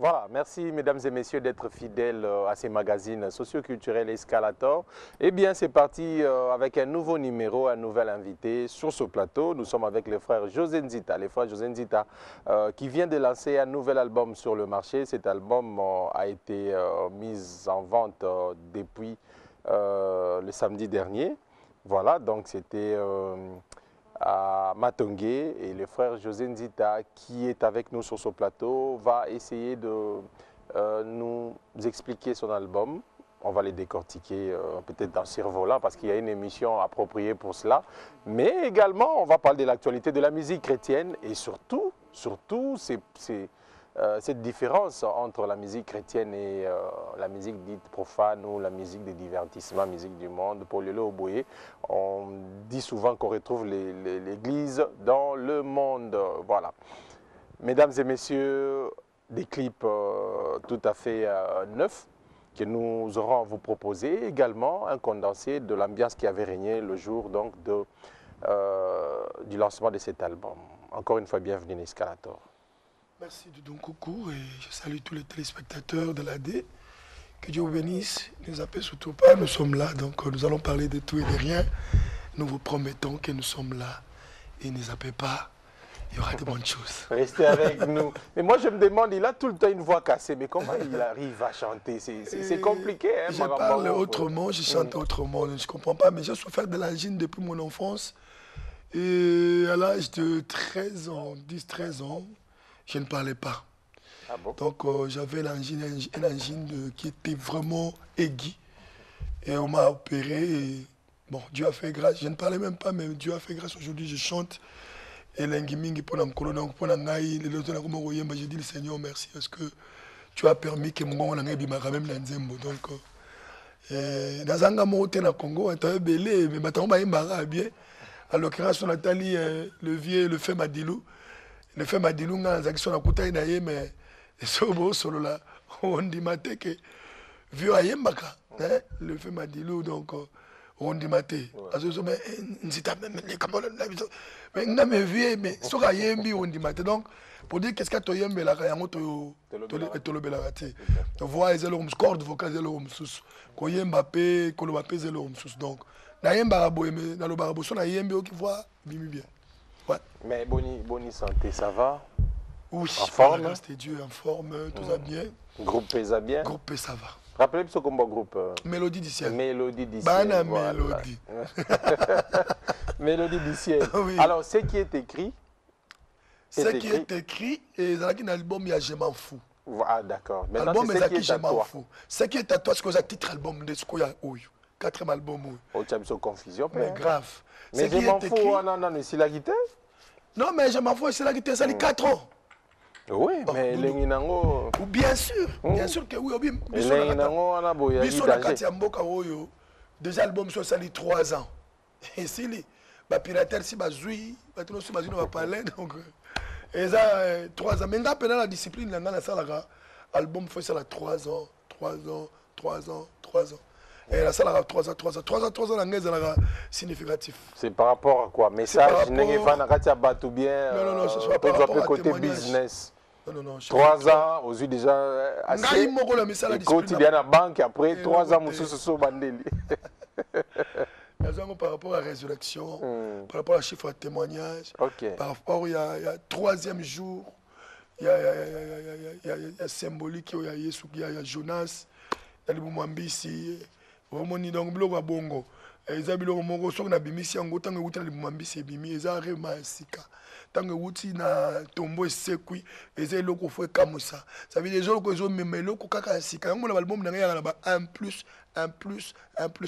Voilà, merci mesdames et messieurs d'être fidèles à ces magazines socioculturels Escalator. Eh bien, c'est parti avec un nouveau numéro, un nouvel invité sur ce plateau. Nous sommes avec les frères José Nzita, qui vient de lancer un nouvel album sur le marché. Cet album a été mis en vente depuis le samedi dernier. Voilà, donc c'était à Matongé, et le frère José Nzita qui est avec nous sur ce plateau va essayer de nous expliquer son album. On va les décortiquer peut-être dans survolant parce qu'il y a une émission appropriée pour cela. Mais également, on va parler de l'actualité de la musique chrétienne et surtout cette différence entre la musique chrétienne et la musique dite profane ou la musique de divertissement, musique du monde. Pour Lelo Oboye, on dit souvent qu'on retrouve l'Église dans le monde. Voilà. Mesdames et messieurs, des clips tout à fait neufs que nous aurons à vous proposer. Également un condensé de l'ambiance qui avait régné le jour donc, du lancement de cet album. Encore une fois, bienvenue à Escalator. Merci de ton coucou et je salue tous les téléspectateurs de l'AD. Que Dieu vous bénisse. Ne nous appelle surtout pas, nous sommes là, donc nous allons parler de tout et de rien. Nous vous promettons que nous sommes là et ne zappez pas, il y aura de bonnes choses. Restez avec nous. Mais moi je me demande, il a tout le temps une voix cassée, mais comment il arrive à chanter? C'est compliqué. Hein, je parle autrement, je chante autrement, je ne comprends pas, mais j'ai souffert de l'angine depuis mon enfance. Et à l'âge de 13 ans, 10-13 ans, je ne parlais pas. Ah bon? Donc j'avais une angine qui était vraiment aiguë. Et on m'a opéré. Et, bon, Dieu a fait grâce. Je ne parlais même pas, mais Dieu a fait grâce. Aujourd'hui, je chante. Et j'ai dit le Seigneur merci parce que tu as permis que mon gars ait quand même dans Nzembo. Donc, dans un Congo, on a belé, mais bien. À l'occurrence, on a le vieux, le fait Madilou. Le fait Madilou, on a dit mais solo là, on dit que vieux ayembaka. Le fait Madilou, donc on dit maté. Mais vieux, mais so ayembi on dit maté. Donc pour dire qu'est-ce que tu yembe la kayango to le belagati. Voix zelo corde vocale zelo sus. Ko yemba pe ko lo pe zelo sus. Donc na yemba boye mais na lo barabo so na yembe qui voix bimi bien. Ouais. Mais Boni santé, ça va? Oui, en forme? Grâce à Dieu, en forme, tout va bien. Groupe pesa bien? Groupe P, ça va. Rappelez-moi ce combat groupe. Mélodie du ciel. Mélodie du ciel. Bana voilà. Mélodie. Mélodie du ciel. Oui. Alors, ce qui est écrit. Ce qui est écrit, et dans l'album, il y a Je m'en fous. Ah, d'accord. Maintenant, c'est ce qui est à toi. Ce qui est à toi, c'est que c'est un titre album de ce qu'il y a. Quatrième album. Oh, tu as mis sur confusion. Mais grave. Mais Je m'en fous. Non, c'est la guitare. Non, mais Je m'en fous, c'est la guitare, ça a 4 ans. Oui, mais Lenginango. Bien sûr que oui. Déjà, l'album, ça a 3 ans. Et si les pirates, si bazoui, si bazoui, on va parler. Donc, et ça, 3 ans. Maintenant, pendant la discipline, l'album fait ça 3 ans. Et la salle a 3 ans, 3 ans, l'anglais, significatif. C'est par rapport à quoi? Message, n'est pas tout bien. Non, ce soit par rapport à côté témoignage. Business. Non. 3 ans, aux yeux déjà assez. Quotidien à la banque, après 3 ans, monsieur Soso Bandeli. Par rapport à la résurrection, par rapport à chiffre de témoignage, par rapport au 3e jour, il y a symbolique, il y a Jonas, il y a Mambisi, il y a Bongo. Ezabilo mongo so na bimisi yango tanga wuta na mambisi bimi ezare masika tanga wuti na tombo esekui ezeloko fwe kamusa ça veut dire les autres zo memeloko kaka sika yango na album na ngaya na ba 1 plus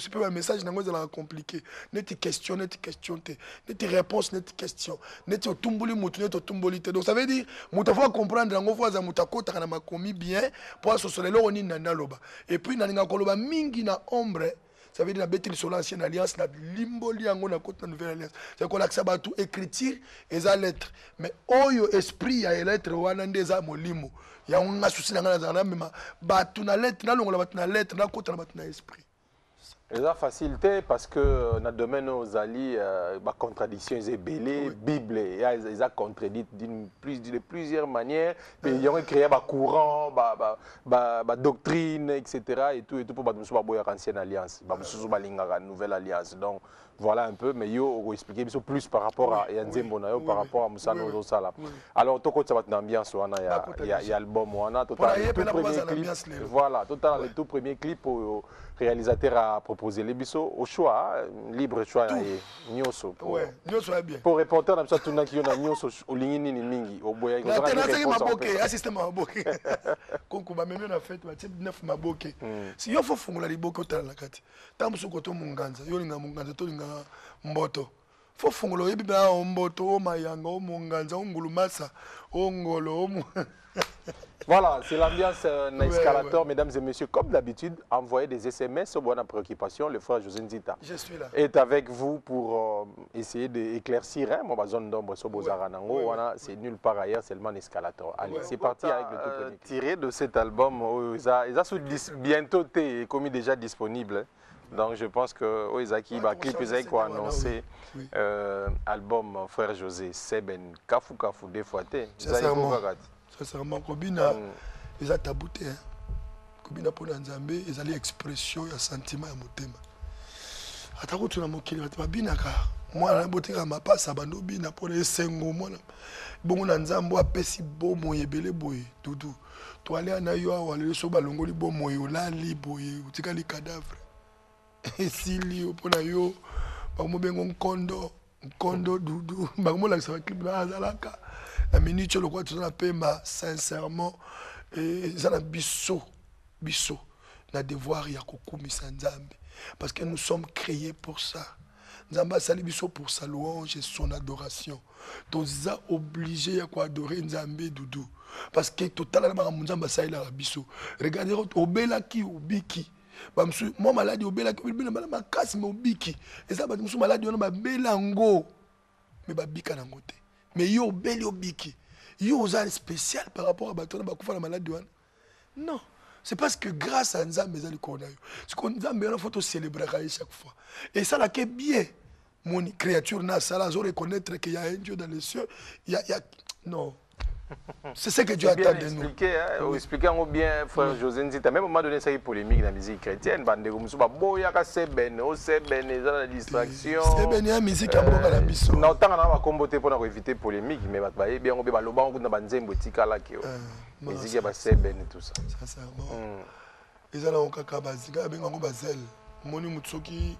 peu un message nango ezala compliqué net question te net réponse net question net otumbuli mutu net otumbuli te donc ça veut dire mutu faut comprendre nango faut za mutu akota na makomi bien pour so solelo oni na loba et puis na ninga koloba mingi na ombre. Ça veut dire la bêtise sur l'ancienne alliance, la limboli en a côté la nouvelle alliance. C'est qu'on a tout écriture et ça lettre. Mais oyo esprit ya lettre wanande za molimo. Ya on a souci na ngana za na mema. Ba tu na lettre na longo la ba tu na lettre na côté na ba tu na esprit. Et la facilité parce que dans le domaine aux alliés, la contradiction est belée, Bible, ils ont contredit de plusieurs manières. Ils ont créé un courant, une doctrine, etc. Et tout pour une ancienne alliance, une nouvelle alliance. Donc voilà un peu, mais yo on expliquer plus par rapport à Yanzembo na yo, par rapport à Moussano Zosala. Alors tout ça va être une ambiance, il y a l'album, voilà, total le tout premier clip au réalisateur a proposé les bisous au choix, libre choix nyoso. Ouais, nyoso est bien. Pour reporter na biso tuna ki na nyoso au lingini ni mingi au boya ko zana ke maboke, assistant maboke. Konko ba meme na fête ba type 9 maboke. Si yo fo fungula liboko tala na kati. Tambusu ko to munganza, yo linga munganza to linga mboto. Fo fungula yebi ba mboto o mayanga o munganza o ngulumasa o ngolo o Voilà, c'est l'ambiance escalator, mesdames et messieurs. Comme d'habitude, envoyez des SMS aux bonnes préoccupations. Le frère José Nzita est avec vous pour essayer d'éclaircir ma zone d'ombre sur Bozaranango. C'est nulle part ailleurs, seulement un escalator. Allez, c'est parti avec le tout premier. Tiré de cet album, bientôt commis déjà disponible. Donc je pense que Isaki clip a annoncé album frère José Seben Kafu Kafu des fois. Sincèrement, Kobina, ils ont tabouté. Kobina pour Nzambe, ils ont l'expression, il sentiment, il motema. Atako tu na mokili, babina ka. Moi na botika ma passe abando bina pour les sengo moi. Bongo na Nzambo apesi bomo yebele boye dudu. To aller na yo awale so balongoli bomo yo la li boye, utika li cadavre. Esili opona yo, ba mo bengo nkondo dudu. Ba mo la sa clip na azalaka. La minute le quoi tu pema sincèrement et ça na biso na devoir ya kokumisa Nzambe parce que nous sommes créés pour ça. Nzamba sali biso pour sa louange et son adoration. Toza obligé à adorer Nzambe dudu parce que total na Nzamba sali la biso. Regardez obela ki obiki. Moi malade obela ki obela ma casse me obiki. Et ça ba musu malade on ba belango mais ba bika na ngote. Mais yo beli obiki. Yo oza spécial par rapport à Batona Bakoufa la maladie. Non. C'est parce que grâce à Nzambe ezali kona yo. C'est qu'on Nzambe on faut célébrer chaque fois. Et ça là que bien mon créature na ça là reconnaître qu'il y a un Dieu dans les cieux. Il y a non. C'est ce que Dieu attend de nous. Expliquer bien, frère José Nzita. Même à un moment donné, ça y est polémique dans la musique chrétienne. Bande comme ça, boya ka seben, o seben, ils ont la distraction. Seben ya musique amboka la biso. Na autant on va comboter pour éviter polémique, mais bah bien on va loba on na banzembo tika la ki. Musique ba seben et tout ça. Sincèrement. Ils ont la kaka bazika benga ngo bazel. Moni mutsoki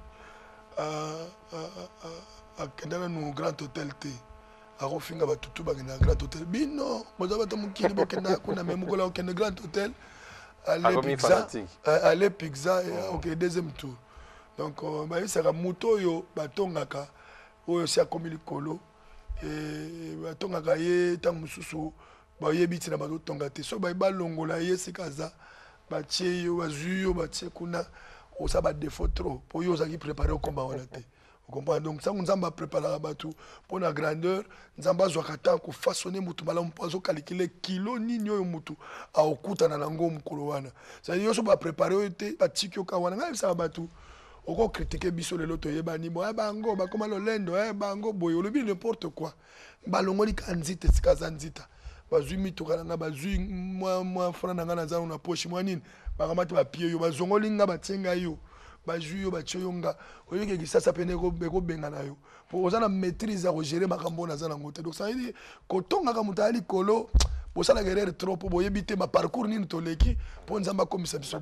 a kendana no grand hôtel T. Alors finga batutu bagenda grand hôtel bino moza bata mukili bokenda kuna memukola okenda grand hôtel aller pizza OK deuxième tour donc ba saka moto yo batongaka oyo sia komi likolo et batongaka ye tangu mususu ba yebiti na bato tonga te so ba balongola ye sikaza ba tie yo bazui yo ba tie kuna osa ba défaut trop pour yo zaki préparer au combat wana te. Vous comprenez? Donc, ça, nous avons préparé la bateau pour la grandeur. Nous avons façonné mutu malamu pour calculer kilo ni nyo mutu a okuta na lango mukolowana. Ça dire que nous avons préparé ba tikyo kawana ngai ça bateau. Oko critiquer biso le loto yeba ni bo bango ba koma lo lendo bango boyo le n'importe quoi. Balongoli kanzite sikaza nzita. Bazui mituka nga bazui moi frana nga na zanu na poche moi nini. Ba kamati ba pied yo bazongoli nga batenga yo. Bajuyo bachoyonga oyeke kisasa pene ko benga na yo pour ozana maîtrise à gérer makambo na zana ngote donc ça veut dire kotonga ka mutali kolo bosala guerre trop pour yebite ma parcours ni toleki pour nzamba komisa biso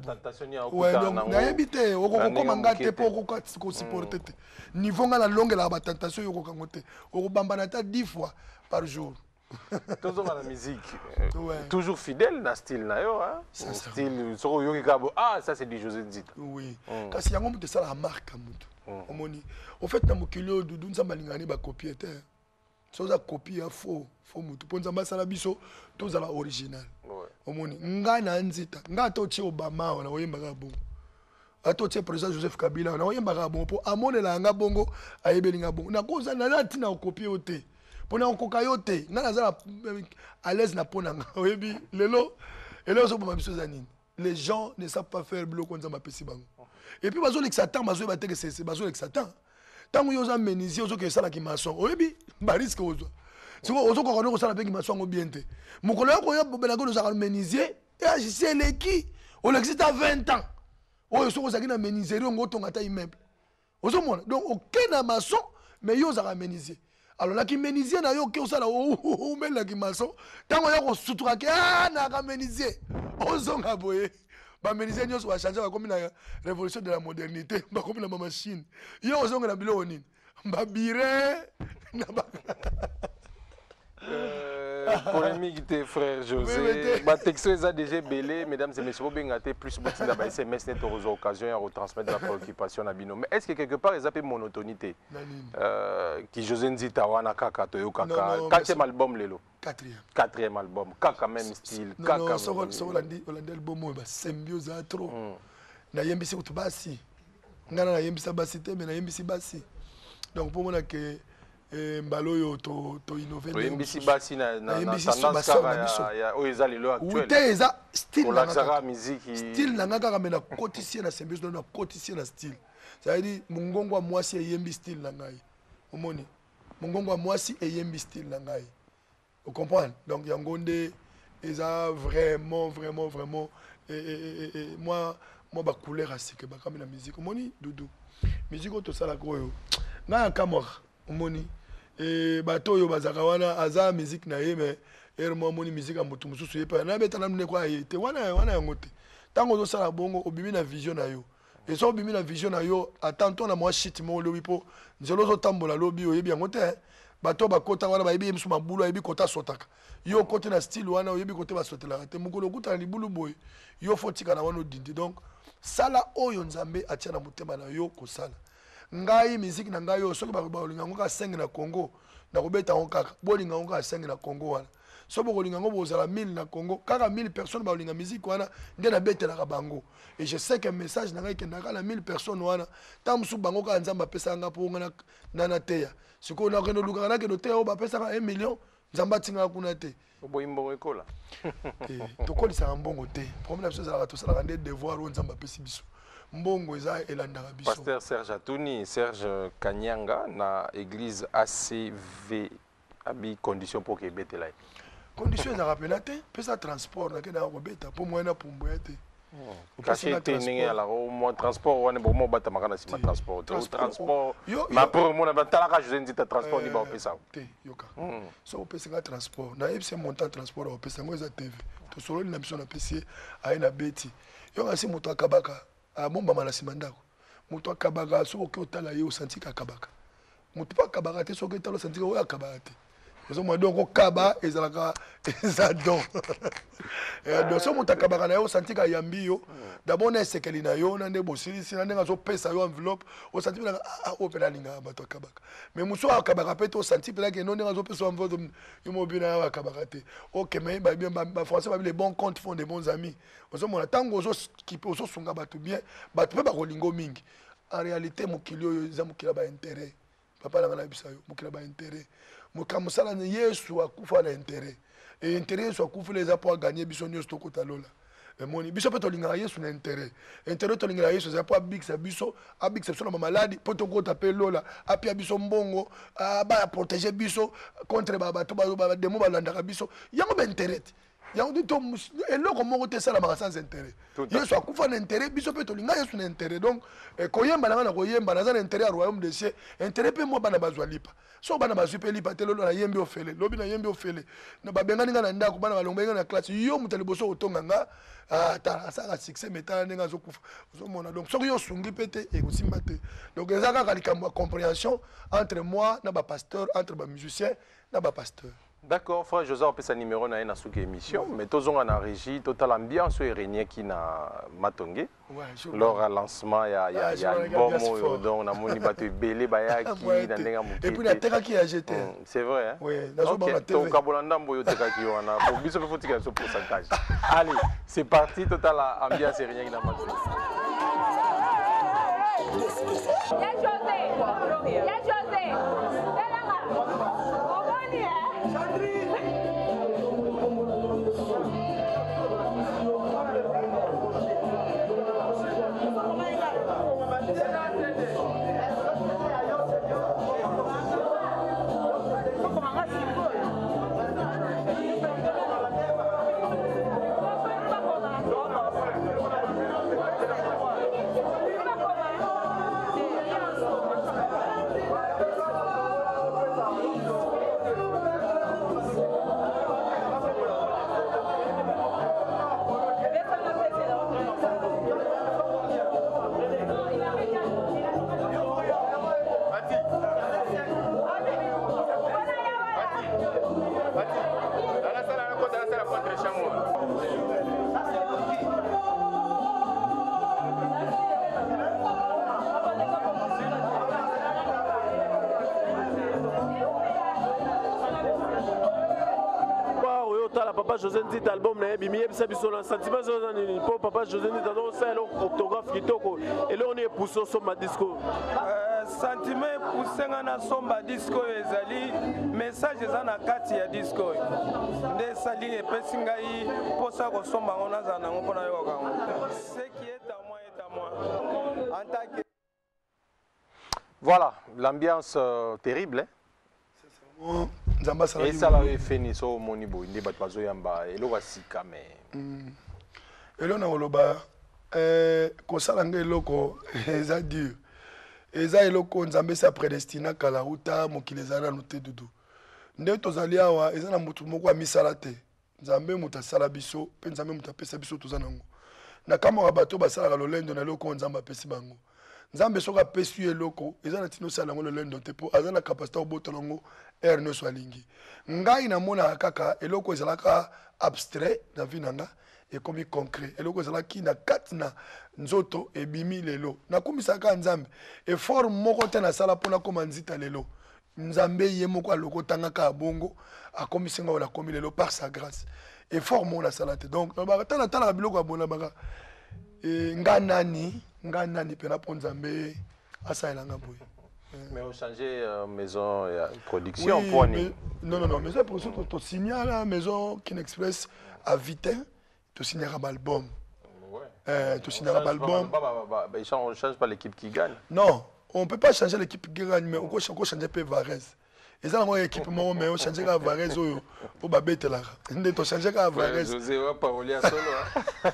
ouais donc na yebite oko komanga te pour ko supporter te niveau nga la longue la tentation yoko kangote oko bambana ta 10 fois par jour. Toujours dans la musique, toujours fidèle dans le style, style, ça c'est du José Nzita. Oui, parce qu'il y a un moment ça la marque en fait, dans mon kilo, nous sommes allés copier. Si on a copié, faux mutu. Pour nous ça la biso, tout ça original. Omoni, ngana Nzita, ngato tche Obama, on a voyé Magabon. Ato tche président Joseph Kabila, on a voyé Magabon pour amone la ngabongo, ayebelinga bon. Na cause na latina copier au thé. Pona okoka yote nga nazala à l'aise na pona nga oyebi lelo so ba biso zanini les gens ne savent pas faire bloc comme ça ma pesi bango Et puis bazo l'exatan bazo ba teke c'est bazo l'exatan. Tant yo za menuisier ozo ke sala ki maçon. Oyebi ba risque ozo. Siko ozo ko kono ko sala pe ki maçon ngo bien te. Mukolo yako ya bobela ko za menuisier et agissé leki. On existe à 20 ans. Oyo soko za kina menuiserie ngo tonga ta immeuble. Ozo mona. Donc aucun maçon mais yo za menuisier. Alors là qui menuisier na yo ke osala o mel la ki maçon. Tango ya ko sutura ke na ka menuisier. Ozo ngaboye. Ba menuisier nyos wa changer ba comme la révolution de la modernité, ba comme la machine. Yo ozo ngana bilo nini. Ba bire na ba polémique tes frères José. Ma texto est déjà belé, mesdames et messieurs, bengate plus beaucoup de SMS net aux occasions à retransmettre la préoccupation à Bino. Mais est-ce que quelque part ils appellent monotonité qui José Nzita wana kaka toyo kaka 4e album lelo. 4e album, kaka même style, kaka. Non, so Hollande album ba symbiose trop. Na yembisi kutubasi. Ngana na yembisa basi te mais na yembisi basi. Donc pour moi que mbaloyo to innover yembisi basi na tendance kaka ya oyo lelo actuel te eza style na kaka musique style na kaka mais na cotiser na symbiose na cotiser na style ça veut dire mungongo mwasi eyembi style na ngai omoni mungongo mwasi eyembi style na ngai vous comprenez donc yango nde eza vraiment moi ba couleur asike ba comme na musique omoni dudu musique to sala koyo na kamora omoni bato yo bazaka wana aza musique na ye mais ermo moni musique a mutu mususu ye pa na betana mne kwa ye te wana yango te tango zo sala bongo obimi na vision na yo et so obimi na vision na yo attends na moi shit mo lobi po nzelo zo tambola lobi oyebi yango te bato bakota wana bayebi msu mabulu ayebi kota sotaka yo kote na style wana oyebi kote basotela te mukolo kuta libulu boy yo fotika na wana odindi donc sala oyo nzambe atia na mutema na yo kosala ngai musique na ngai yo soki balinga ngo ka 5 na Congo na kobeta ngo kaka bolinga ngo ka 5 na Congo wana so bolinga ngo bozala 1000 na Congo kaka 1000 personnes balinga musique wana nde na betela ka bango et je sais que message na ngai ke na kala 1000 personnes wana tamsu bango ka nzamba pesa nga po ngana nana teya siko na keno luka na keno teya o ba pesa ka 1 million nzamba tinga kuna te boyimbo ekola to kolisa mbongo te problème c'est ça to sala nde devoir o nzamba pesi biso mbongo eza elandaka biso. Pasteur Serge Atouni, Serge Kanyanga na église ACV abi condition pour que betela. Condition za rappela te, pesa transport na kena ko beta pour moi na pumbo ya te. Kasi teningi ala o mo transport wana bo mo bata makana si ma transport. Transport. Ma pour mo na batala ka José Nzita transport ni ba pesa. Te yoka. So o pesa transport. Na epse montant transport o pesa ngo za TV. To solo ni na biso na PC aina beti. Yo ngasi moto akabaka. Bomba mala simandako mutu akabaka soki otala ye osanti kakabaka mutu pa kabaka te soki otala osanti oyo akabaka te ozomona donc okaba ezalaka eza don donc so mutu akabaka na ye osanti kayambi yo d'abord na esekeli na yo na nde bosilisi na ndenge azopesa yo enveloppe osanti mpe oyo mpe nalingaka bato akabaka mais mosu akabaka mpe te osanti mpe nake no ndenge azopesa enveloppe yo mobi na yo akabaka te ok mais bafrançais babi les bons comptes font des bons amis ozomona ntango ozosunga bato bien bato mpe bakolingo mingi en réalité mokili oyo eza mokili ya baintérêt papa nanga na bisa yo mokili ya baintérêt mosala yesu akufa na intérêt et intérêt yesu akufela eza mpo aganye biso nyonso tokota lola emoni biso mpe tolingaka yesu na intérêt tolingaka yesu eza mpo abikisa biso na bamaladi mpo tokota mpe lola apia biso mbongo baprotege biso contre bato bademo balandaka biso yango baintérêt eloko moko te esalamaka sans intérêt yesu akufa na intérêt biso mpe tolinga yesu na intérêt donc koyemba nanga na koyemba naza na intérêt ya royaume de cieux intérêt mpe mwa bana bazwa lipa so bana bazwi mpe lipa te lolo nayembi ofele lobi nayembi ofele babengani nga na ndako bana balongbengi nga na classe yo moto liboso otonga nga asalaka succès metala ndenge azokufa ozomona donc soki yo osungi mpe te ekosimba te donc eza kaka likambo ya compréhension entre moi na bapasteur entre bamusicien na bapasteur. D'accord, frère José, on peut sa numéro na une souke émission, mais tous on a régie, total ambiance et régné qui na matongé. Lors à lancement, il y a bon mot, donc on a moni bateau belé baya qui na nenga mouké. Et puis la terre qui a jeté. C'est vrai, hein? Oui, OK. Donc kabolanda mboyo teka ki wana. Pour biso faut tika ce pourcentage. Allez, c'est parti, total ambiance et régné qui na matongé. Papa José Nzita album na bimi yebisa biso na sentiment zozani po Papa José Nzita donc ça octographe kitoko et là on est poussé sur ma disco sentiment poussé na somba disco ezali message eza na kati ya disco nde sali epesi ngai posa ko somba ngona za nango pona yo kango ce qui est à moi en tant que voilà l'ambiance terrible hein? Et ça l'a fini so monibo inde bat bazo yamba elo wasika mais elo na oloba ko sala ngai loko eza dur eza eloko nzambe sa prédestina kala uta mokilezana note dudu nde tozali awa eza na mutu moko amisala te nzambe muta sala biso pe nzambe muta pesa biso tozana ngo na kama bato basala lolendo na eloko nzambe apesi bango nzambe soka pesi eloko eza na tino sala ngo lolendo te po azana capacité obotola ngo er no swalingi ngai na mona kaka eloko ezalaka abstrait na vie nanga ekomi concret eloko ezalaki na kati na nzoto ebimi lelo nakumisaka nzambe effort moko te na sala pona koma nzita lelo nzambe ye moko aloko tangaka bongo akomisinga wala komi lelo par sa grâce effort moko na sala te donc tala tala biloko abona baka nga nani pena po nzambe asalelanga boye. Mais on changeait maison production oui, pour non maison production tu signes la maison Kin Express à Vitin tu signeras l'album tu signeras l'album on ne change pas l'équipe qui gagne non on peut pas changer l'équipe qui gagne mais on peut changer peu Varese et ça moi équipe mais on change ka Varese au babete là ndé to changer ka Varese José wa parolier solo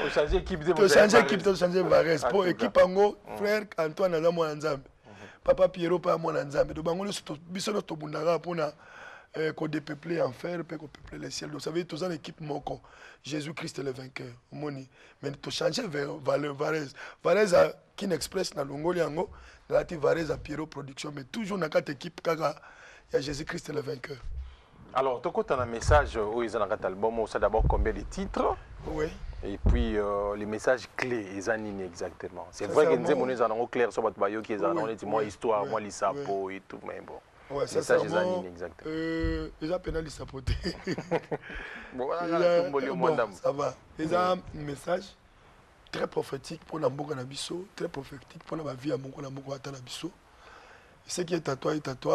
on change équipe de tu changer équipe tu changer Varese pour équipe ngo frère Antoine Azamo Nzambe Papa Pierrot pas mon Nzambe do bango biso no to bundaka pona ko dépeupler enfer pe ko peupler les ciels donc ça veut dire tous en équipe moko Jésus-Christ est le vainqueur moni mais to changer vers Varese a Kin Express na longoli yango na ti Varese a Pierrot production mais toujours na quatre équipe kaka ya Jésus-Christ est le vainqueur. Alors to kota na message où ils ont un album on sait d'abord combien de titres oui. Et puis les messages clés, ils ont exactement. C'est vrai que nous avons clair sur votre baillot qui est en dit moi histoire, moi l'issapo et tout, mais bon. Ouais, ça c'est exactement. Ils ont pénal l'issapo. Bon, ça va. Ils ont un message très prophétique pour la Mboka Nabiso, très prophétique pour la vie à Mboka Nabiso. Ce qui est à toi,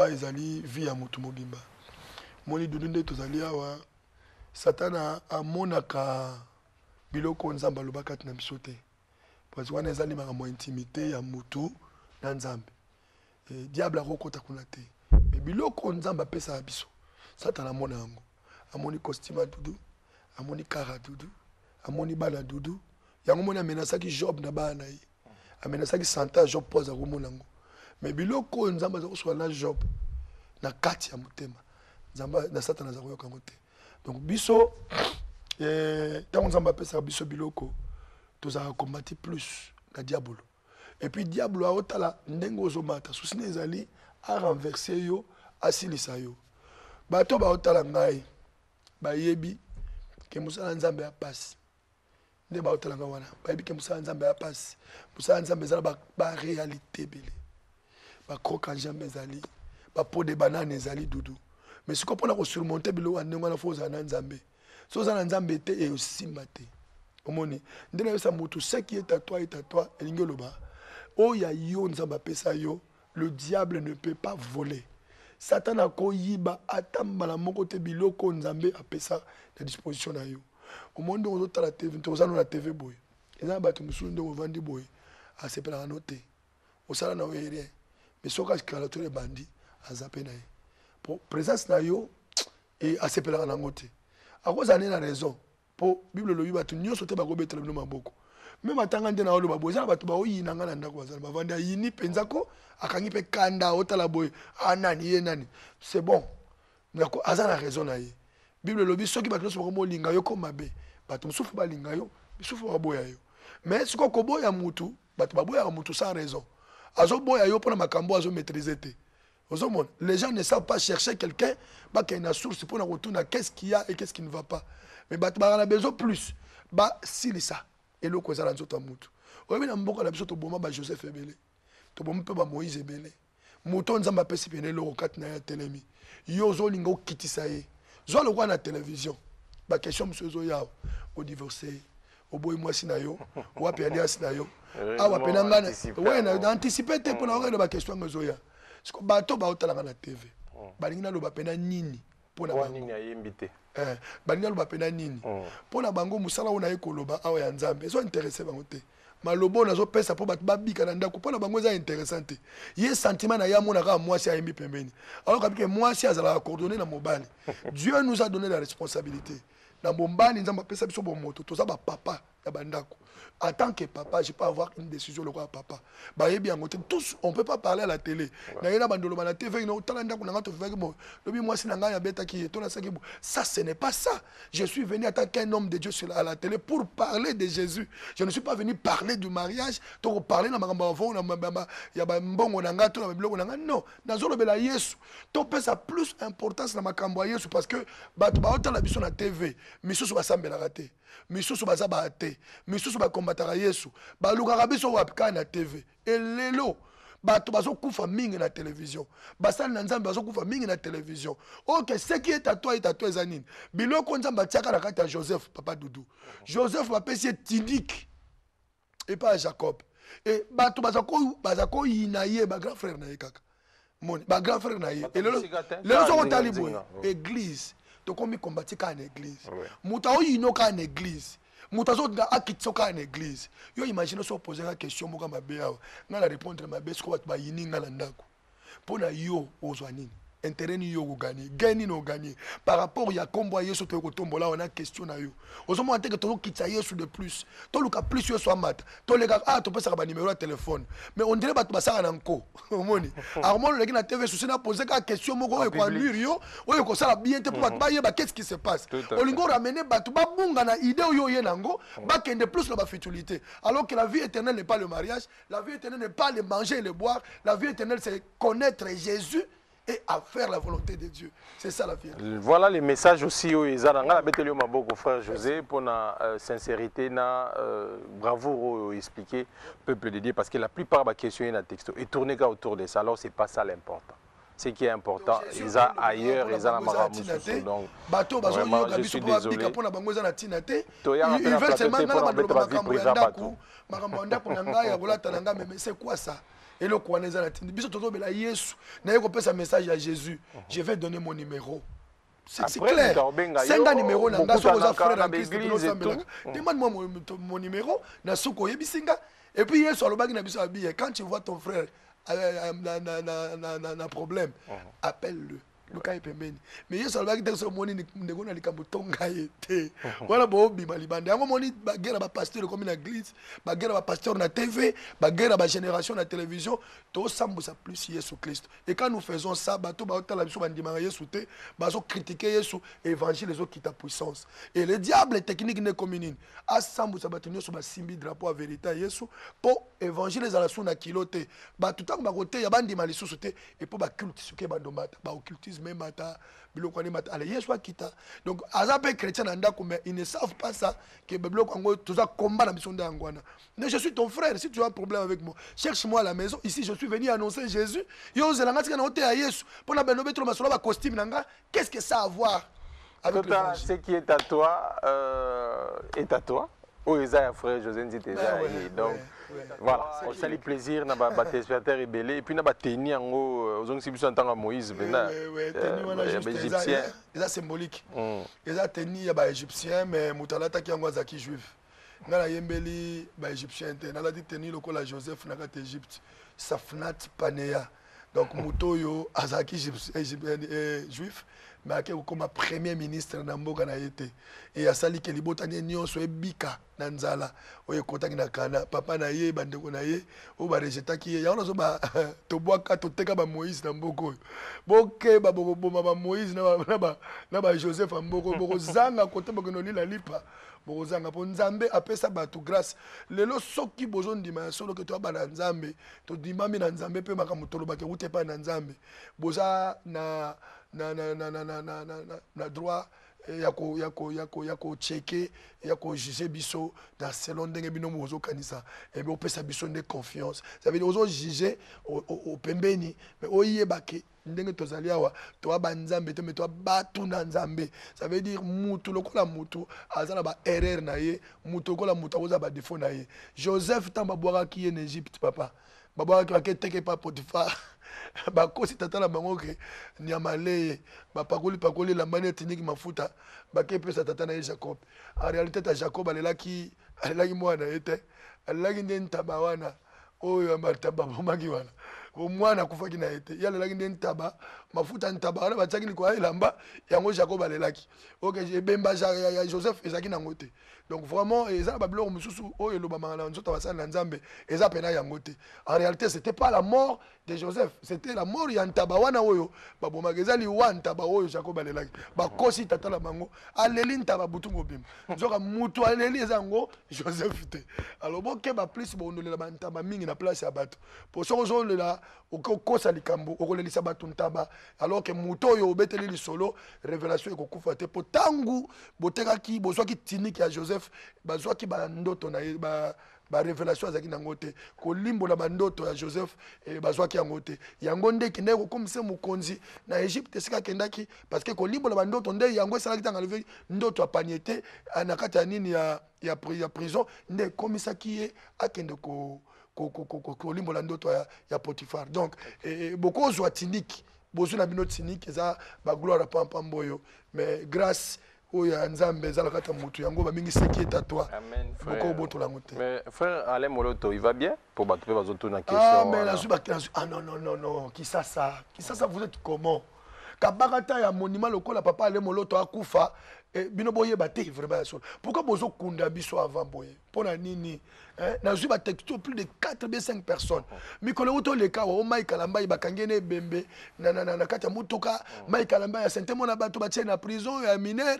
ils ont vie à Motumobimba. Moni Dudunde Tozali awa Satana a monaka biloko nzamba lobaka na biso te parce que wana ezali makambo intimité ya mutu na nzambe diable akokota kuna te mais biloko nzamba pesa ya biso Satana amona yango amoni costume dudu amoni kara dudu amoni bana dudu yango mona amenasaki Job na bana ye amenasaki Santa Job poza komona yango mais biloko nzamba azakoswa na Job na kati ya mutema nzamba na Satana azakoyoka yango te donc biso tant on s'en pesa biso biloko tozaka combattre plus na diabolo et puis diabolo a otala ndengo zomata susine ezali a renverser yo asilisa yo bato ba otala ngai ba yebi ke musala nzambe ya passe nde ba otala ngawana ba yebi ke musala nzambe ya passe musala nzambe ezala ba réalité belé ba croque jambe ezali ba pot de banane ezali dudu mais si kopona ko surmonter bilo ndengo na foza na nzambe so za nzambe te et aussi maté omoni ndena yesa mutu ce qui est à toi elingi loba o ya yo nzamba pesa yo le diable ne peut pas voler Satan a koyiba atambala moko te biloko nzambe apesa na disposition na yo omoni on ozota la TV tozana na TV boy eza bato musu ndo vandi boy a sepela noté osala na rien mais soka skalato le bandi azape na ye pour présence na yo et a sepela na ngote à cause de la raison pour Bible le yibatu nyonso te bakobetela bino maboko même atanga nde na oloba boy za bato ba oyina ngana ndako bazala bavanda yini penzako akangi pe kanda otala boy nani ye nani c'est bon ngako azana raison na ye Bible lobi soki bato nyonso bako molinga yo ko mabe bato musufu balinga yo bisufu baboya yo mais siko ko boya mutu bato baboya mutu sans raison azo boya yo pona makambo azo maîtriser te. Les gens ne savent pas chercher quelqu'un qui a une source pour nous retourner qu'est-ce qu'il y a et qu'est-ce qui ne va pas. Mais on a besoin plus. Si ça. Et le cause à la nzota mutu. Oui, mais on a besoin de bomba Joseph Ebele. To bomba Moïse Ebele. Mouton nzamba pesi pene lo kat na ya telemi. Yo zo lingo kitisa ye. Zo le roi na télévision. ba question monsieur ya au divorcer au boy moi sinayo ou a perdu sinayo ah wa penanga ouais na anticiper te pour na ba question ngozoya parce que bato ba otala na TV balingi na lo ba pena nini pour na nini ayembité balingi na lo ba pena nini pour na bango musala ona ekoloba awa ya nzambe so intéressé bango te malobo nazo pesa po bato babika na ndako pona bango za intéressante ye sentiment na ya mona ka mwasi ayembi pembeni alors que mwasi azala coordonner na mobali Dieu nous a donné la responsabilité na bombani nzamba pesa biso bo moto to za ba papa ya bandako en tant que papa je peux avoir une décision le quoi papa ba yebi ngote tous on peut pas parler à la télé na yena bandolo na TV no tala ndako na ngato feki bo lobi mwasi na ngaya beta ki to na saki bo ça ce n'est pas ça je suis venu en tant qu'un homme de Dieu à la télé pour parler de Jésus je ne suis pas venu parler du mariage to parler na makamba avant na ya ba mbongo na ngato na biloko na nga non nazolo bela Yesu to pesa plus importance na makambo ya Yesu parce que bato ba otala biso na TV misusu basambela raté misusu baza baate misusu bakombataka Yesu balukaka biso wapika na TV elelo bato bazokufa mingi na télévision basali na nzambe bazokufa mingi na télévision ok ce qui est à toi eza nini biloko nzambe atiaka na kati ya Joseph papa Doudou Joseph bapesi ye Tidiki et pas Jacob et bato bazako yina ye ba grand frère na ye kaka moni ba grand frère na ye elelo soko tali boye église tokomi kombati ka na église muta oyino ka na église muta zo da akitso ka na église yo imagine so poser la question moka mabe yawa nga la répondre mabe siko bat ba yini nga la ndako pona yo ozwa nini intérêt ni yo gagner no gagner par rapport ya kombo Yesu to ko tombola on a question na yo ozomo anteke to kitsa Yesu de plus to luka plus yo so mata to lega to pesa ba numéro de téléphone mais on dirait bato basaka na nko omoni armon le na TV souci na poser ka question moko ko conduire yo oyo ko sala bien te pour bato ba yeba qu'est-ce qui se passe olingo ramener bato ba bunga na idée yo ye nango ba kende plus la ba futilité alors que la vie éternelle n'est pas le mariage la vie éternelle n'est pas le manger et le boire la vie éternelle c'est connaître Jésus et à faire la volonté de Dieu. C'est ça la vie. Voilà les messages aussi où ils ont la maboko frère José pour la sincérité na bravoure expliquer peuple de Dieu parce que la plupart des questions dans texto et tourner autour de ça alors c'est pas ça l'important. Ce qui est important, ils ont ailleurs, ils ont la donc vraiment, je suis désolé. Ils veulent seulement mettre ma vie privée bateau. Mais c'est quoi ça? Et le quoi les anatines biso toto bela Yesu na yeko pesa message à Jésus je vais donner mon numéro c'est clair 5 numéros na ngaso za frère en Christ demande-moi mon numéro na suko yebisinga et puis Yesu alobaki na biso abiye quand tu vois ton frère na problème appelle-le luka epembeni mais Yesu alobaki te so moni ndeko na likambo tonga yete wala bo bima libande yango moni bagera ba pasteur comme na église bagera ba pasteur na TV bagera ba génération na télévision to sambusa plus Yesu Christ et quand nous faisons ça bato ba otala biso bandima Yesu te bazo critiquer Yesu évangile les autres qui ta puissance et le diable technique ne communine a sambusa bato nyoso ba simbi drapeau à vérité Yesu po évangile za la suna kilote ba tutang ba côté ya bandima lisusu te et po ba culte suke ba ndomata ba occultisme même mata biloko ni mata ale Yesu akita donc azape chrétien na ndako mais ils ne savent pas ça que biloko ngo toza combat na biso nda ngwana mais je suis ton frère si tu as un problème avec moi cherche-moi à la maison ici je suis venu annoncer Jésus yo zelanga tika na hote ya Yesu pona beno betro masolo ba costume nanga qu'est-ce que ça a à voir avec ce qui est à toi est à toi. Oui, ça, frère José Nzite. Donc, voilà, on salue plaisir, na ba téléspectateurs rebellés et puis na ba tenir en haut, aux gens qui sont en tant que Moïse, égyptien. C'est symbolique. Ils ont tenu ya ba égyptien, mais mutalata qui en zaki juif. Na la yembeli ba égyptien, na la dit tenir le col à Joseph na kat Égypte, Safnat Panéa. Donc mutoyo azaki juif. Mais comme premier ministre na mboka na yete et asali ke libotani nyonso ebika na nzala oye kotaki na kana papa na ye bandeko na ye o ba rejeta ki ya ona so ba to boaka to teka ba Moïse na mboko boke ba boma ba Moïse na ba Joseph mboko boko zanga kote boko ni la lipa boko zanga po nzambe apesa bato grâce lelo soki bozo ndima solo ke to ba na nzambe to dimami na nzambe pe makambo toloba ke ute pa na nzambe boza na droit yako checker yako juger biso dans selon ndenge bino mozo kanisa et bien opesa biso de confiance ça veut dire ozo juger au pembeni mais oyeba ke ndenge tozali awa toa banzambe te mais toa batu na nzambe. Ça veut dire mutu lokola mutu azala ba erreur na ye, mutu lokola mutu akoza ba défaut na ye. Joseph tamba boaka ki en Égypte papa. Babaka ki teke pa Potiphar. Bakosi tata na bango ke nyamale pakoli la mane tiniki mafuta bake pesa tata na Jacob. En réalité ta Jacob alelaki mwana ete alelaki nde ntaba wana oyo amataba bomaki wana omwana kufaki na ete yalelaki nde ntaba mafuta ntaba wana batiaki likolo elamba yango Jacob alelaki ok ebemba ya Joseph ezaki nango te. Donc vraiment eza ba biloko mususu oyo lobamanga na nzota basala na nzambe eza pena yango te. En réalité c'était pas la mort de Joseph, c'était la mort ya ntaba wana oyo babomaka eza liwa ntaba oyo Jacob alelaki bakosi tata na bango aleli ntaba butu mobimba nzoka mutu aleli eza ngo Joseph te. Alors boke ba plus bondolela ba ntaba mingi na place ya bato po soko zolela okosa likambo okolelisa bato ntaba alors que mutu oyo obeteli lisolo révélation ekokufa te po tangu botekaki bozwaki tiniki ya Joseph bazwaki ba ndoto na ba révélation azaki nango te kolimbola ba ndoto ya Joseph bazwaki yango te yango nde kende ko comme c'est mokonzi na Égypte sika kendaki parce que kolimbola ba ndoto nde yango esalaki tanga levé ndoto apaniete na kati ya nini ya prison nde komisaki ye akende kolimbola ndoto ya Potiphar. Donc beaucoup zwa tiniki bozu na bino tiniki eza ba gloire pamboyo mais grâce oya nzambe ezala kata mutu yango ba mingi seki toi. Amen. Beaucoup boto la moté. Mais frère Alain Moloto, il va bien pour battre les autres na question. Ah mais la ah non, qui ça vous êtes comment? Kabagata ya monument lokola papa Alain Moloto akufa bino boye baté vraiment so. Pourquoi bozo kunda biso avant boye? Pona nini? Na zuba texto plus de 4 b 5 personnes. Mikolo uto le ka o Mike Kalamba ibakangene bembe na kata mutoka Mike Kalamba ya sentemo na bato batie na prison ya mineur.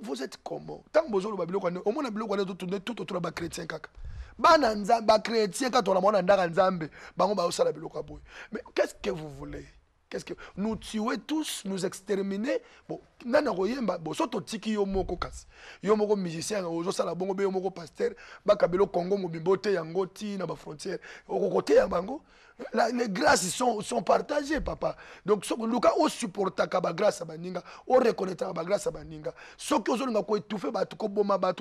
Vous êtes comment? Tant bozo lo babilo kwa o mona biloko na tout autour ba chrétien kaka. Bana nzambe ba chrétien ka to la mona ndaka nzambe bango ba osala biloko boye. Mais qu'est-ce que vous voulez? Qu'est-ce que nous tuer tous, nous exterminer? Bon, nana koyemba, bon, soto tiki yo moko kasi. Yo moko musicien, ozo sala bongo be yo moko pasteur, ba kabelo Congo mobimbote yango ti na ba frontière. Oko côté ya bango, les grâces sont partagées papa. Donc so luka o supporta ka ba grâce baninga, o reconnaître ba grâce baninga. So ki ozo nga ko étouffer ba ko boma ba,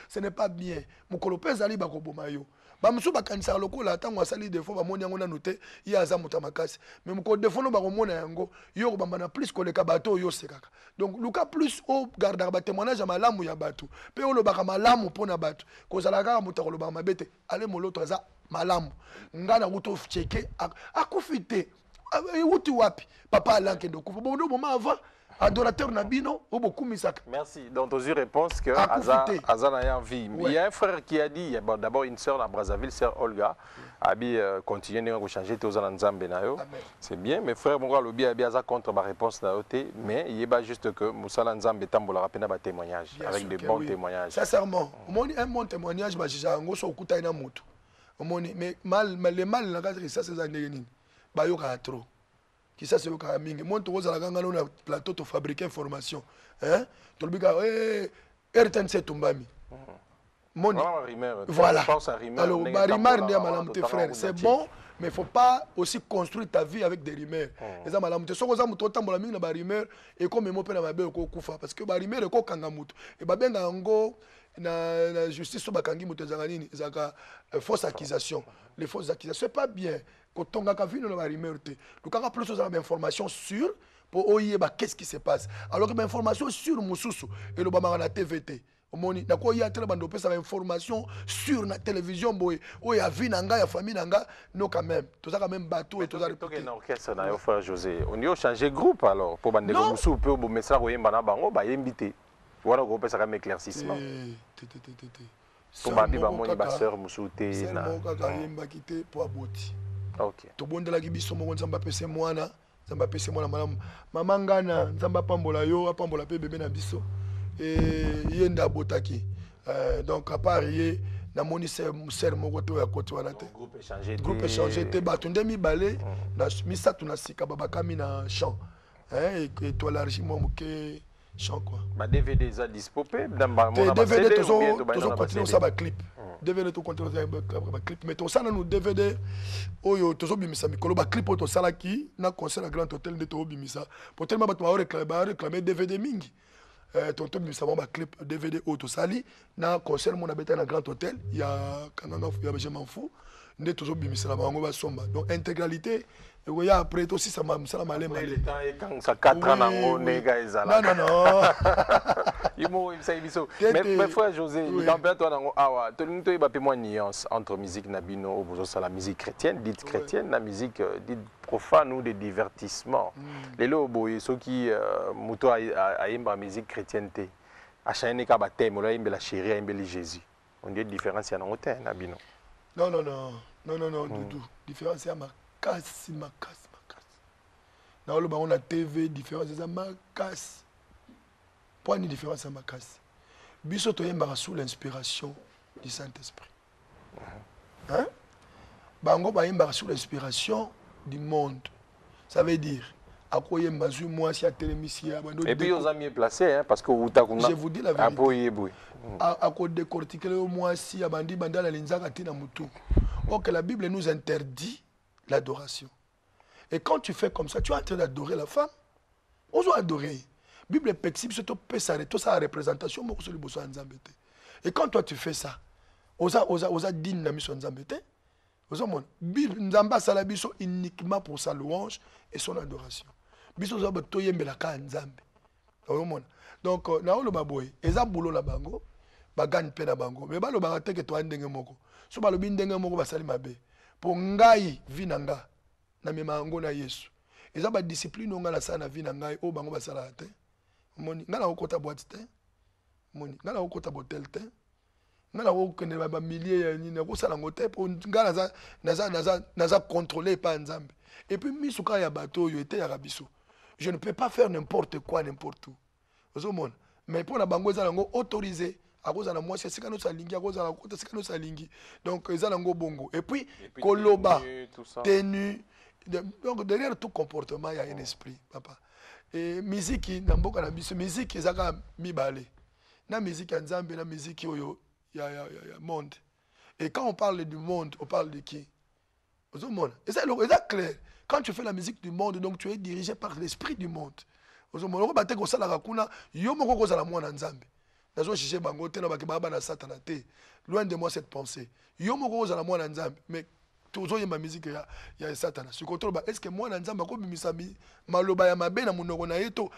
ce n'est pas bien. Mukolo pezali ba ko boma yo. Bamusu bakanisa lokola tango asali defo bamoni yango na note ya aza mutamakasi mais mko defo no bakomona yango yo ko bambana plus koleka bato yo sekaka. Donc luka plus o garda ba témoignage ya malamu ya bato pe o lobaka malamu pona bato kozala kaka mutako lobaka mabete ale moloto aza malamu ngana kuto cheke akufite uti wapi papa alanke ndoko bondo moma avant adorateur Nabino, au beaucoup misaka. Merci. Donc, aux réponses que Azan a envie. Il y a un frère qui a dit, bon, d'abord une sœur à Brazzaville, sœur Olga, a dit continuer de changer tous les Nzambe. C'est bien, mais frère Monga Lobi a dit contre ma réponse na oté, mais il y a juste que Moussa Nzambe tambola rapena ba témoignage avec de bons témoignages. Sincèrement, un bon témoignage ba jija ngo so kuta ina mutu. Mais le mal na ka ça c'est années ba yo ka trop. Qui ça c'est au Kamingi. Moi, tu vois, on a plateau de fabriquer information. Hein? Tu le dis, RTNC Tumbami. Voilà. Alors, Rimar, frère, c'est bon, mais il ne faut pas aussi construire ta vie avec des rumeurs. Les amis, si vous avez des rumeurs, et comme je suis un parce que les rumeurs, c'est kangamutu. Et bien, la justice, c'est fausse accusation. Les fausses accusations, ce n'est pas bien. Quand on a vu dans la rumeur, donc on a plus d'informations sûres pour savoir qu'est-ce qui se passe. Alors que l'information sur Moussoussou et le Bama na TVT. Omoni na ko ya tele bando pesa information sur la télévision boy o ya vie nanga ya famille nanga no quand même tout ça quand même bateau et tout ça répéter na orchestre na yo frère José on y a changé groupe alors pour bande ko Moussou peut bo message ko yemba na bango ba invité voilà ko pesa quand même éclaircissement pour babi ba moni ba sœur Moussou te na c'est ka yemba kité pour aboti. OK. To bondela ki biso mo nzamba pese mwana malamu mama ngana nzamba pambola yo apambola pe bébé na biso et yenda botaki donc à part ye na moni ser moko to ya koti wana te groupe échangé te bato ndemi balé na misatu na sika babakami na champ et to largi mo moke chant quoi. Bah DVD ça disponible dans ba DVD to continuer ça ba clip. DVD to continuer ça ba clip mais to ça nous DVD oyo to so bimisa mikolo ba clip to sala ki na concert à Grand Hôtel de to bimisa. Pour tellement ba réclamer DVD mingi. Tonton bimisa ba clip DVD auto sali na concert mon abeta na Grand Hôtel il y a kananga ya je m'en fous. Nde to so bimisa la bango ba somba. Donc intégralité et oui, après aussi ça m'a malé malé. Le temps est quand ça 4 ans nango nega ezala. Non. Imo ça biso. Mais frère José, dans toi nango awa, to nto y ba pe moi nuance entre musique nabino obozo ça la musique chrétienne, dite chrétienne, la musique dite profane ou de divertissement. Les lobo ceux qui muto a imba musique chrétienne té. A chaine ka ba thème la imbe la chérie, imbe le Jésus. On dit différence ya nango té nabino. Non, Doudou. Différence ya makasi. Na on a TV, différence ya makasi. Point de différence ya makasi. Biso to yemba sous l'inspiration du Saint-Esprit. Hein? Bango ba yemba sous l'inspiration du monde. Ça veut dire akoye mazu moi si a télémisia. Et puis aux amis placés hein parce que je vous dis la vérité. À décortiquer le mois si abandi bandala linzaka tina mutu. Or que la Bible nous interdit l'adoration. Et quand tu fais comme ça, tu es en train d'adorer la femme. On doit adorer. Bible est pexible, c'est tout ça représentation. Et quand toi tu fais ça, osa din na miso nzambete. Osa mon Bible nzamba sala biso uniquement pour sa louange et son adoration. Biso za bato yembela ka nzambe. Donc na olo baboy, eza boulot la bango. Bagan pe na bango mais balo ba teke to ndenge moko so balo bindenge moko basali mabe pour ngai vinanga na mema ngo na Yesu eza ba discipline nga la sana vina ngai o bango basala te moni ngala okota boîte te moni ngala okota botel te ngala okene ba milliers ya nini ko sala ngote pour ngala naza contrôler pas nzambe et puis misuka ya bato yo était ya rabiso je ne peux pas faire n'importe quoi n'importe où ozomona mais pour la bango eza ngo autorisé à cause de la moitié c'est quand nous salingi à cause de la côté c'est quand nous salingi donc ils ont un bongo et puis koloba tenue donc derrière tout comportement il y a un esprit papa et musique n'amboka na biso musique ezaka mibale na musique ya nzambe na musique oyo ya monde et quand on parle du monde on parle de qui au monde et c'est clair quand tu fais la musique du monde donc tu es dirigé par l'esprit du monde au monde on va te ko sala kuna yo moko ko sala mwana nzambe. Loin de moi cette pensée. Yo moko ozala mwana nzambe mais tozo yemba musique ya satana. Est-ce que mwana nzambe ko bimisa maloba ya mabe na munoko na yeto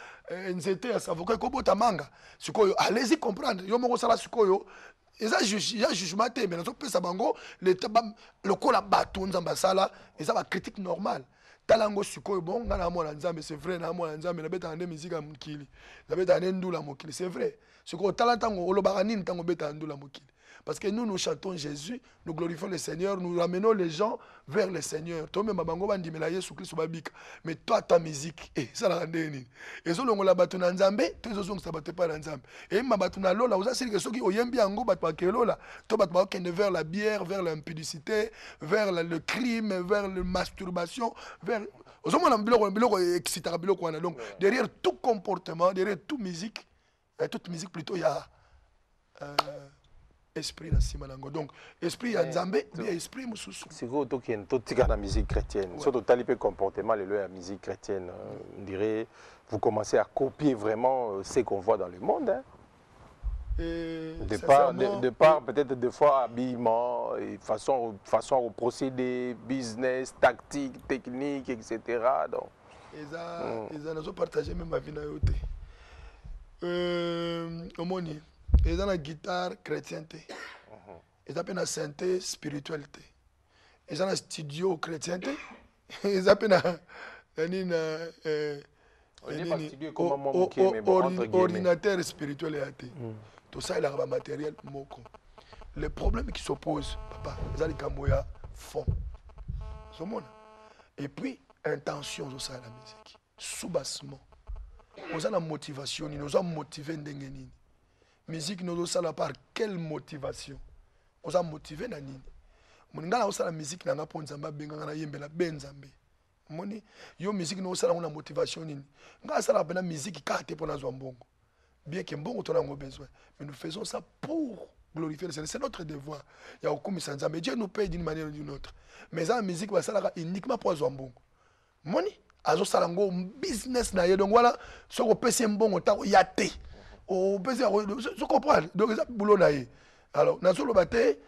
nzete ya savoka ko bota manga. Sikoyo allez-y comprendre. Yo moko sala sikoyo eza jugement te mais nazo pesa bango le kola bato nzamba sala eza ba critique normale. Talango sikoyo bon ngana mwana nzambe c'est vrai na mwana nzambe na beta ande musique ya mukili. Na beta ande ndula mukili c'est vrai. Ce qu'on a tango olobaranine tango beta ndula mukili. Parce que nous chantons Jésus, nous glorifions le Seigneur, nous ramenons les gens vers le Seigneur. Toi même bango bandimela Yesu Christ babika. Mais toi ta musique ça la rende nini. Ezo longola batu na nzambe, to ezo ngisa batu pa na nzambe. Et ma batu na lola oza siri que soki oyembi yango batu akelola, to batu ba kende vers la bière, vers l'impudicité, vers le crime, vers la masturbation, vers biloko excitera biloko wana. Donc derrière tout comportement, derrière toute musique plutôt il y a esprit na simanango. Donc esprit ya nzambe bien esprit mususu. C'est quoi to qui to tika na musique chrétienne. Surtout talipé comportement la musique chrétienne, on dirait vous commencez à copier vraiment ce qu'on voit dans le monde hein. De part peut-être des fois habillement et façon au procédé, business, tactique, technique, etc. Donc ils ont partagé même ma vie na yote. Omoni ils ont la guitare chrétienté. Ils ont la santé spiritualité. Ils ont la studio chrétienté. Ils ont ordinateur spirituel. Tout ça il a un matériel moko. Le problème qui s'oppose papa, ils ont les camoya fond. Et puis intention de ça la musique. Soubassement. Nous avons la motivation, nous avons motivé ndengeni. Musique nous avons par quelle motivation? Nous avons motivé na nini? Munga na la musique na nga ponzamba benga na yembela benzambe. Moni yo musique nous avons la motivation nini? Nga sala pena musique kate pona zwa mbongo. bien que bon, on a besoin. Mais nous faisons ça pour glorifier le Seigneur. C'est notre devoir. Il y a aucun sens. Mais Dieu nous paye d'une manière ou d'une autre. Mais la musique, ça là uniquement pour Zambon. Moni, azo salango business na ye. Donc voilà, ce qu'on peut c'est bon, on y a té. On peut se comprendre. Donc ça boulot na ye. Alors, dans le bâté,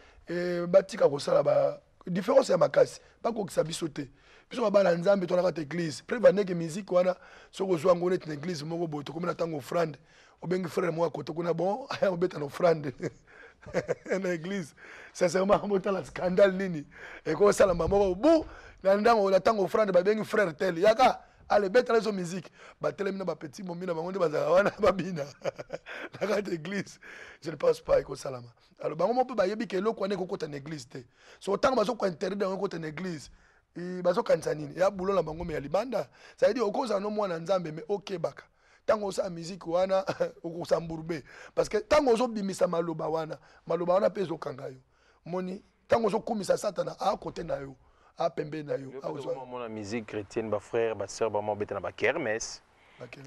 batika ko sala ba différence ya makasi. Pas ko sabi sauter. Puis on va ba nzambe to na église. Prévenez que musique wana so ko zo ngone une église moko boto comme na tango offrande. Obengi frère moi ko to kuna bon, on beta na offrande. Na église. Sincèrement, on a un scandale nini. Et quand ça la maman bou, on attend offrande ba bengi frère tel. Yaka allez beta la musique. Ba telemina ba petit momina ba ngonde ba wana ba bina. Na église. Je ne pense pas que ça la ma. Alors ba on peut ba yebi ke loko ane ko kota na église te. So tant ba so ko interdit dans kota na église. Et ba so kanisa nini. Ya bulo la bango me ya libanda. Ça veut dire okoza no mwana nzambe me OK baka. Tango sa musique wana okusamburbe parce que tango zo bimisa maloba wana pezo kangayo moni tango zo kumisa satana a côté na yo a pembe na yo a zo mon musique chrétienne ba frère ba sœur ba mobeta na ba kermesse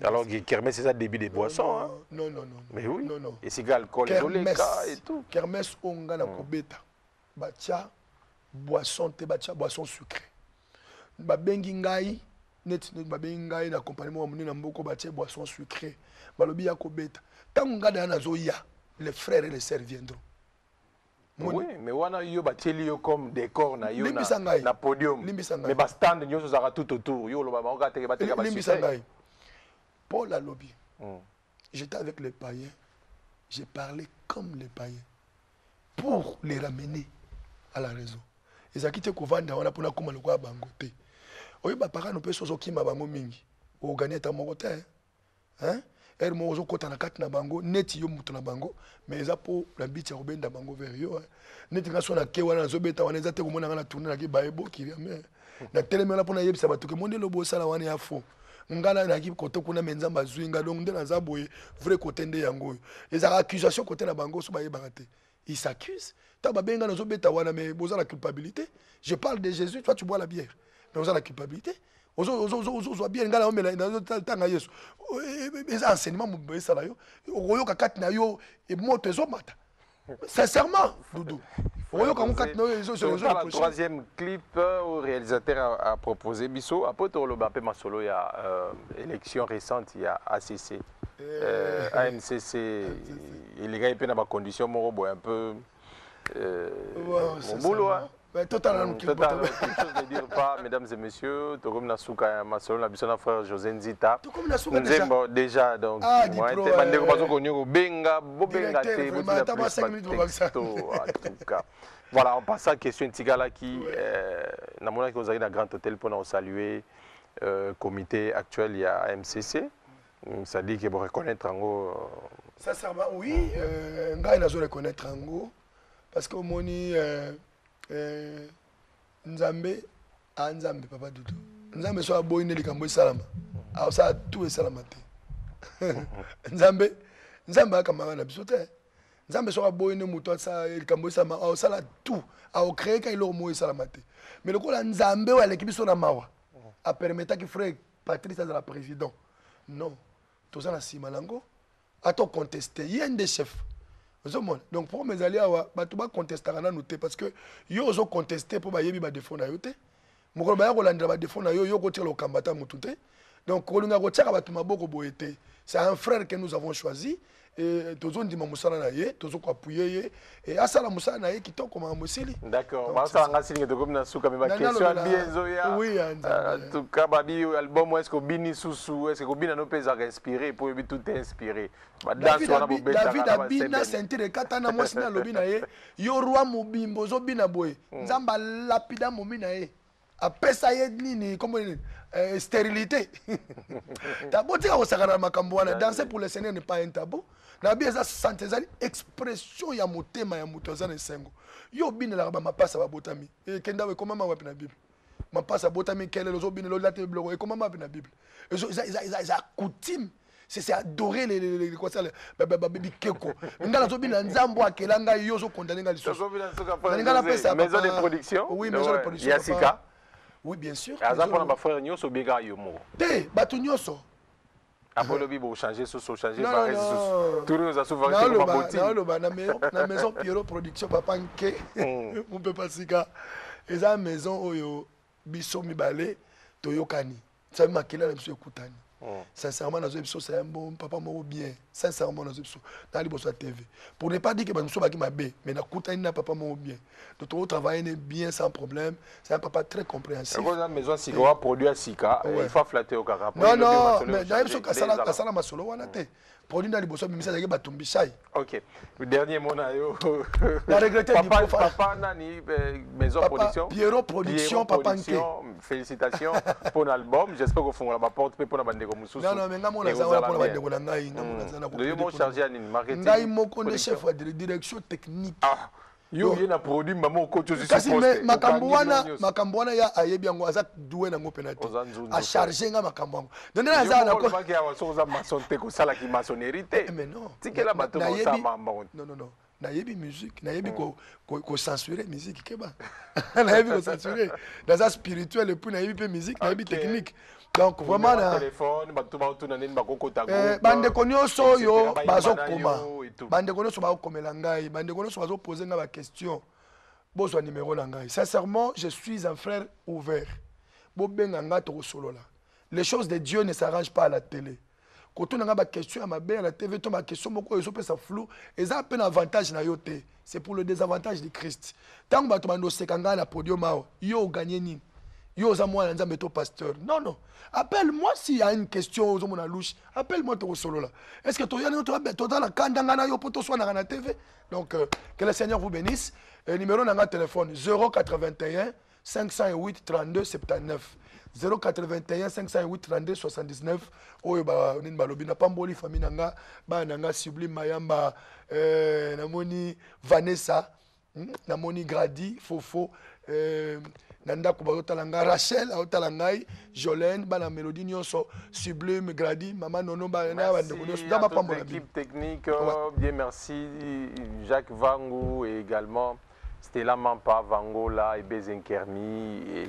alors que kermesse c'est ça début des boissons hein non mais oui non et c'est alcool et tout kermesse onga na kobeta ba tia boisson te ba tia boisson sucrée ba bengi ngai net babenga na accompagnement moni na mboko batie boisson sucrée balobi ya kobeta tango ngada na zoya les frères et les sœurs viendront. Oui mais wana yo batieli yo comme décor na yo na podium mais ba stand nyoso zara tout autour yo lo ba ngata ke bateka ba sucré Paul alobi j'étais avec les païens j'ai parlé comme les païens pour les ramener à la raison ezaki te kovanda wana pona koma lokwa bangote. Oui, bah, par exemple, nous qui m'a bango mingi. Ou gagner ta mogote, hein? Er mo ozo kota na kat na bango, neti yo mutu na bango, mais ça pour la bite ya obenda bango vers yo. Neti nga so na ke wana zo beta wana za te ko mona na tourner na ki baebo ki mais na teleme na pona yebisa batuke monde lo bo sala wana ya fo. Ngala na ki koto kuna menzamba zwinga donc nde na za boye vrai côté nde yango. Les accusations côté na bango so ba yebakate. Ils s'accusent. Ta ba benga na zo beta wana mais boza la culpabilité. Je parle de Jésus, toi tu bois la bière. Mais vous avez la culpabilité. Vous avez bien gagné dans le temps. Les enseignements, vous avez sincèrement, Doudou. Le troisième clip, le réalisateur a proposé Bisso. Après, le Bapé Masolo, il y a élection récente, il y a ACC. AMCC, il y a des conditions un peu. Mon boulot, hein. Totalement quelque chose de dire pas, mesdames et messieurs, Tokom Nasuka, ma soeur, la frère José Nzita. Tokom Nasuka déjà, donc, moi, voilà, on passe à la question de Tigala qui, dans mon avis, vous avez un grand hôtel pour nous saluer, comité actuel, il y a MCC. Ça dit qu'il faut reconnaître en gros. Sincèrement, oui, il faut reconnaître en gros, parce que moni. Nzambe a Nzambe papa Doudou Nzambe so aboyine likambo salama a sa tout salama te Nzambe akamara na biso te Nzambe so aboyine muto sa likambo salama a sala tout a créer ka ilo mo salama te mais le ko la Nzambe wa l'équipe so na mawa a permettre que frère Patrice à la président non tout ça na simalango a to contester il y a un des chefs. Donc pour mes alliés, tu vas contester parce que yo ont contesté pour bailler ba défaut na yote. Moko ba Rolanda ba défaut na yo ko tire le combattant mutute. Donc kolunga ko tira ba tuma boko boete. C'est un frère que nous avons choisi et tozo ndima musala na ye, tozo ko appuyer et asala musala na ye kitoko ma mosili. D'accord. Ba sa nga silinga to comme na suka me ba question bien zoya. Oui, en tout cas babi album est-ce que bini susu est-ce que bina no pesa respirer pour bi tout inspirer. David abina sentir katana mwasina lobi na ye yo roi mobimbo zo bina boy nzamba lapida momina ye apesa ye nini comme stérilité taboti ka osakana makambo wana danser pour le Seigneur n'est pas un tabou na bien ça santé zali expression ya motema ya muto za sengo yo bina la ba mapasa ba botami e kenda we koma mawapi na Bible mapasa botami kele zo bina lo late bloko e koma mawapi na Bible ça coutume c'est adorer les quoi ça baby keko ngala zo bina nzambo akelanga yo zo condamner ngali so maison de production oui maison de production Yasika oui bien sûr azapona ba frère nyoso bega yo mo te batu nyoso Après, il faut changer ce changer. Tout le monde a souvent fait comme la maison Pierrot Production, papa Nké, on peut pas s'y gars. Et la maison où Bisso Mibale, Toyokani. Ça m'a maquillé la monsieur Koutani. Sincèrement, c'est un bon papa m'a bien. Sincèrement, dans les TV. Pour ne pas dire que je suis ma bé, mais na Koutani na papa m'a bien. Donc on travaille bien sans problème. C'est un papa très compréhensif. Quand la maison Sika produit à Sika, il faut flatter au Kara. Non, mais dans les Kasala Masolo, on a été. Produit dans les boissons, mais ça a tombé chai. Ok. Le dernier mot, la regretté papa Nani, maison production. Pierrot Production, papa Nké. Félicitations pour l'album. J'espère que vous la porte pour la bande de Moussous. Non, mais non, mais on a pour la bande de Ngai. Nous chargé à une marketing. Ngai moko de chef de direction technique. Yo na produit maman coach aussi kasi makambo wana ya ayebi yango aza doué nango penate a charger nga makambo yango donc na za na ko ki awa so za maçon te ko sala ki maçonnerie mais non tikela bato ba sa mamba non nayebi musique nayebi ko censurer musique keba nayebi ko censurer dans ça spirituel et puis nayebi pe musique nayebi technique. Donc vraiment na téléphone bato ba tuna nini bakokota go bande konyoso yo bazokoma bande konyoso bakomela ngai bande konyoso bazoposer nga ba question bozwa numéro na ngai sincèrement je suis un frère ouvert bobenga nga to solola les choses de Dieu ne s'arrangent pas à la télé quand on a ba question à ma à la TV to ba question moko ezo pesa flou et ça peine avantage na yo te c'est pour le désavantage de Christ tant bato bando sekanga na podium yo gagner ni yo za moi nzambe to pasteur non appelle-moi s'il y a une question aux hommes louche appelle-moi to solo là est-ce que toi dans la kandanga na yo poto so na TV donc que le Seigneur vous bénisse numéro na téléphone 081 508 32 79 081 508 32 79 oyo ba nini balobi na pamboli famille nanga ba nanga Sublime Mayamba namoni Vanessa namoni Grady Fofo nanda ko bazotalanga Rachel aotalangai Jolene bana Mélodie nyonso Sublime Grady maman nono ba na bande ko nyonso dama pambola équipe technique bien merci Jacques Vangou et également Stella Mampa Vangola et Bezenkermi et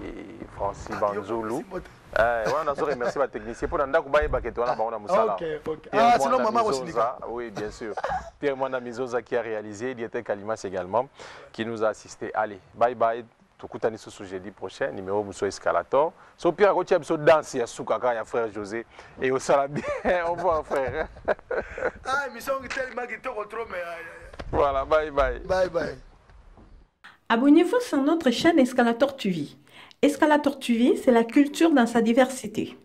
Francis Banzoulou. On a remercié les techniciens pour nanda ko ba baketo na ba musala. OK. Ah sinon maman aussi. Oui, bien sûr. Pierre Mwana Mizoza qui a réalisé, il était Kalimas également qui nous a assisté. Allez, bye bye. Tukutani ce jeudi prochain numéro Mousso Escalator. So Pierre Rotier so danse ya Soukaka ya frère José et au Salabé. Au revoir frère. Ah, mission tellement qui te retrouve mais voilà, bye bye. Bye bye. Abonnez-vous sur notre chaîne Escalator TV. Escalator TV, c'est la culture dans sa diversité.